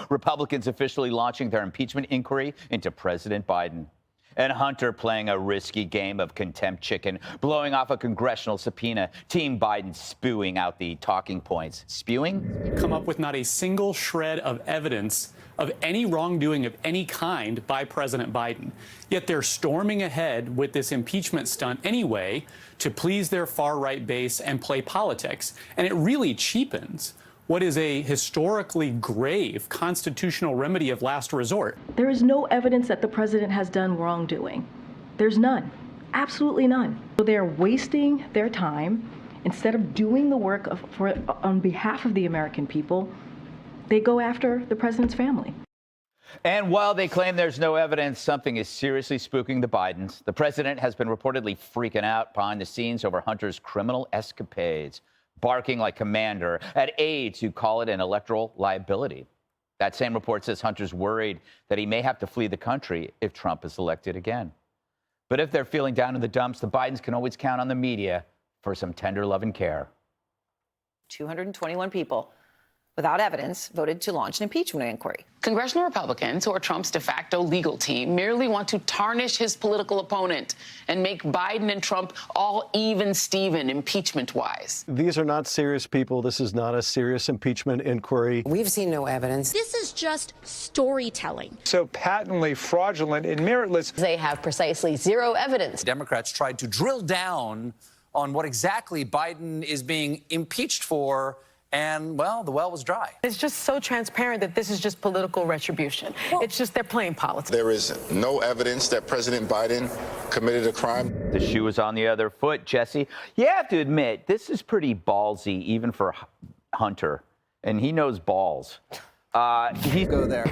Republicans officially launching their impeachment inquiry into President Biden. And Hunter playing a risky game of contempt chicken, blowing off a congressional subpoena. Team Biden spewing out the talking points. Spewing? Come up with not a single shred of evidence of any wrongdoing of any kind by President Biden. Yet they're storming ahead with this impeachment stunt anyway to please their far-right base and play politics. And it really cheapens what is a historically grave constitutional remedy of last resort. There is no evidence that the president has done wrongdoing. There's none. Absolutely none. So they're wasting their time. Instead of doing the work on behalf of the American people, they go after the president's family. And while they claim there's no evidence, something is seriously spooking the Bidens. The president has been reportedly freaking out behind the scenes over Hunter's criminal escapades, barking like commander at aides who call it an electoral liability. That same report says Hunter's worried that he may have to flee the country if Trump is elected again. But if they're feeling down in the dumps, the Bidens can always count on the media for some tender love and care. 221 people without evidence voted to launch an impeachment inquiry. Congressional Republicans, who are Trump's de facto legal team, merely want to tarnish his political opponent and make Biden and Trump all even Steven impeachment-wise. These are not serious people. This is not a serious impeachment inquiry. We've seen no evidence. This is just storytelling. So patently fraudulent and meritless. They have precisely zero evidence. Democrats tried to drill down on what exactly Biden is being impeached for. And, well, the well was dry. It's just so transparent that this is just political retribution. It's just they're playing politics. There is no evidence that President Biden committed a crime. The shoe is on the other foot, Jesse. You have to admit, this is pretty ballsy, even for Hunter. And he knows balls. Go there.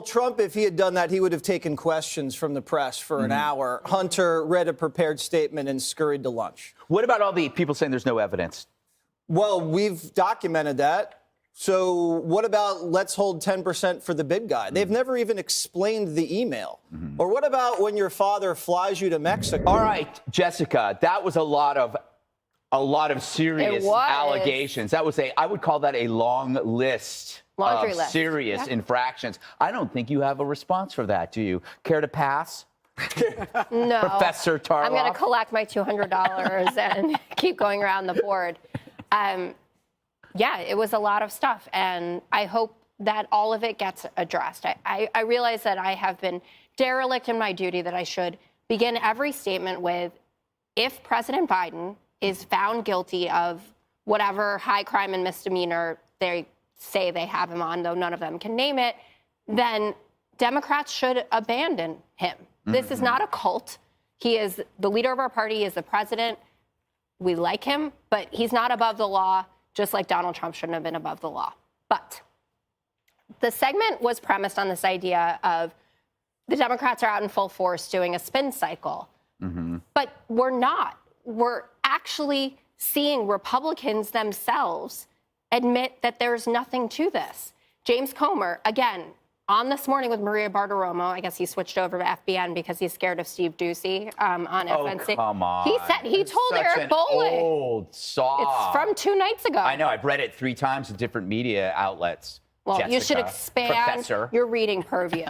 Trump, if he had done that, he would have taken questions from the press for an hour. Hunter read a prepared statement and scurried to lunch. What about all the people saying there's no evidence? Well, we've documented that. So what about let's hold 10% for the big guy? They've never even explained the email. Or what about when your father flies you to Mexico? All right, Jessica, that was a lot of serious allegations. That was I would call that a long list. Laundry of list. Serious infractions. I don't think you have a response for that, do you? Care to pass? No. Professor Tarloff? I'm going to collect my $200 and keep going around the board. Yeah, it was a lot of stuff, and I hope that all of it gets addressed. I realize that I have been derelict in my duty, that I should begin every statement with, if President Biden is found guilty of whatever high crime and misdemeanor they say they have him on, though none of them can name it, then Democrats should abandon him. This is not a cult. He is the leader of our party, he is the president. We like him, but he's not above the law, just like Donald Trump shouldn't have been above the law. But the segment was premised on this idea of the Democrats are out in full force doing a spin cycle. But we're not. We're actually seeing Republicans themselves admit that there's nothing to this. James Comer, again, on This Morning with Maria Bartiromo, I guess he switched over to FBN because he's scared of Steve Doocy on FNC. Come on. He told Eric Bolling. Old saw. It's from 2 nights ago. I know. I've read it 3 times in different media outlets. Well, Jessica, you should expand Professor. your reading purview.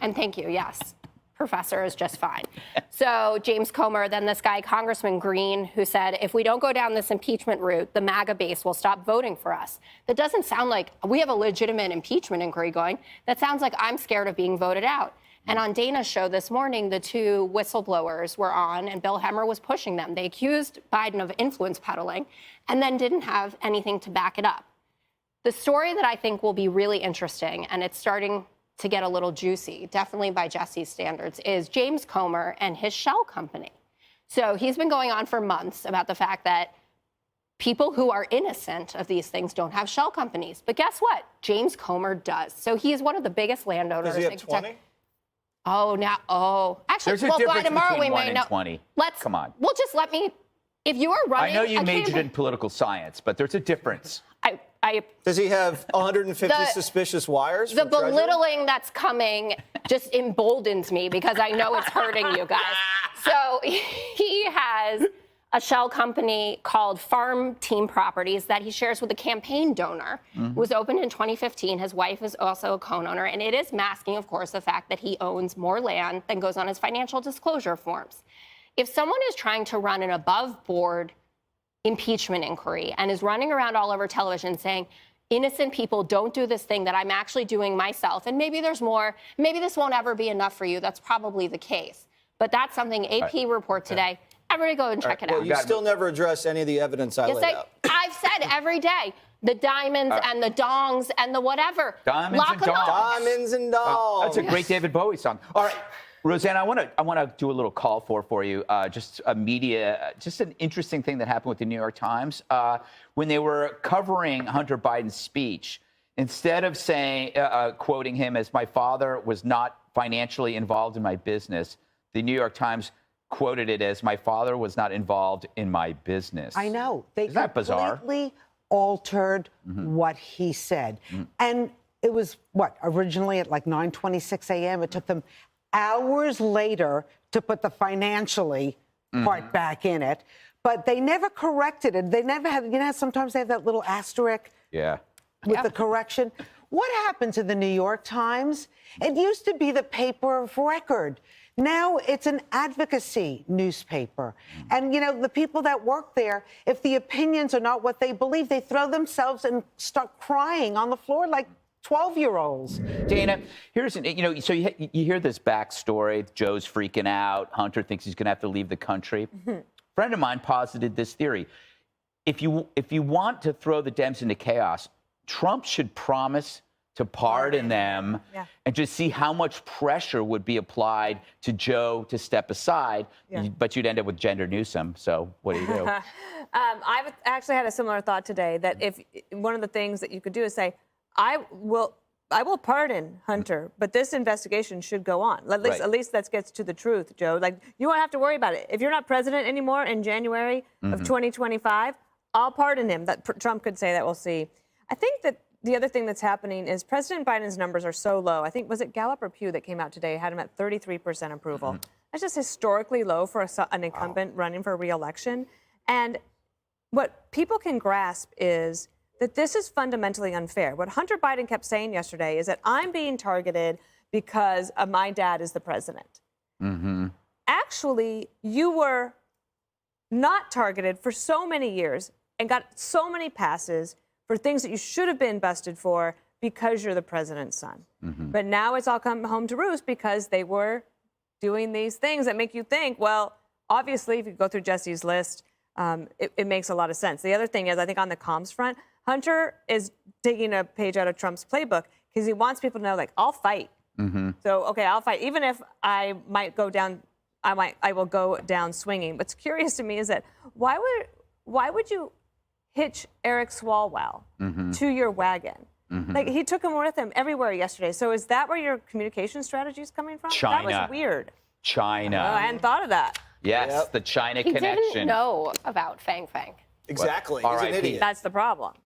And thank you. Yes. Professor is just fine. So James Comer, then this guy, Congressman Green, who said, if we don't go down this impeachment route, the MAGA base will stop voting for us. That doesn't sound like we have a legitimate impeachment inquiry going. That sounds like I'm scared of being voted out. And on Dana's show this morning, the 2 whistleblowers were on, and Bill Hemmer was pushing them. They accused Biden of influence peddling and then didn't have anything to back it up. The story that I think will be really interesting, and it's starting to get a little juicy, definitely by Jesse's standards, is James Comer and his shell company. So he's been going on for months about the fact that people who are innocent of these things don't have shell companies. But guess what? James Comer does. So he is one of the biggest landowners. Does he have 20? Actually, There's a difference between 1 and 20. Come on. Well, just let me, if you are running I know you majored in political science, but there's a difference. Does he have 150 suspicious wires? The belittling that's coming just emboldens me because I know it's hurting you guys. So he has a shell company called Farm Team Properties that he shares with a campaign donor. It was opened in 2015. His wife is also a co-owner, and it is masking, of course, the fact that he owns more land than goes on his financial disclosure forms. If someone is trying to run an above-board impeachment inquiry and is running around all over television saying, innocent people don't do this thing that I'm actually doing myself, and maybe there's more, maybe this won't ever be enough for you, that's probably the case. But that's something AP report today. Everybody go and check it out. Well, you still never address any of the evidence I laid out. I've said every day, the diamonds and the dongs and the whatever. Diamonds Lock and them dongs. up. Diamonds and dogs. That's a great David Bowie song. All right, Roseanne, I want to do a little call for you. Just an interesting thing that happened with the New York Times when they were covering Hunter Biden's speech. Instead of saying, quoting him as "my father was not financially involved in my business," the New York Times quoted it as "my father was not involved in my business." I know. They Isn't that bizarre? completely altered what he said. And it was, originally at like 9:26 a.m. It took them hours later to put the financially part back in it. But they never corrected it. They never had, sometimes they have that little asterisk with the correction. What happened to the New York Times? It used to be the paper of record. Now it's an advocacy newspaper. And, the people that work there, if the opinions are not what they believe, they throw themselves and start crying on the floor like 12-year-olds. Dana, so you hear this backstory. Joe's freaking out. Hunter thinks he's going to have to leave the country. A friend of mine posited this theory. If you want to throw the Dems into chaos, Trump should promise to pardon them and just see how much pressure would be applied to Joe to step aside. But you'd end up with Gender Newsom. So what do you do? I've actually had a similar thought today that if one of the things that you could do is say, I will pardon Hunter, but this investigation should go on. At least that gets to the truth, Joe. Like, you won't have to worry about it. If you're not president anymore in January of 2025, I'll pardon him. That Trump could say that. We'll see. I think that the other thing that's happening is President Biden's numbers are so low. I think, was it Gallup or Pew that came out today, had him at 33% approval. That's just historically low for an incumbent running for re-election. And what people can grasp is that this is fundamentally unfair. What Hunter Biden kept saying yesterday is that I'm being targeted because my dad is the president. Actually, you were not targeted for so many years and got so many passes for things that you should have been busted for because you're the president's son. But now it's all come home to roost because they were doing these things that make you think, well, obviously, if you go through Jesse's list, it makes a lot of sense. The other thing is, I think on the comms front, Hunter is taking a page out of Trump's playbook because he wants people to know, like, I'll fight. So, okay, I'll fight. Even if I might go down, I will go down swinging. What's curious to me is that why would you hitch Eric Swalwell to your wagon? Like, he took him with him everywhere yesterday. So is that where your communication strategy is coming from? China. That was weird. China. I hadn't thought of that. Yes, the China He connection. didn't know about Fang Fang. Exactly. Well, He's an RIP. idiot. That's the problem.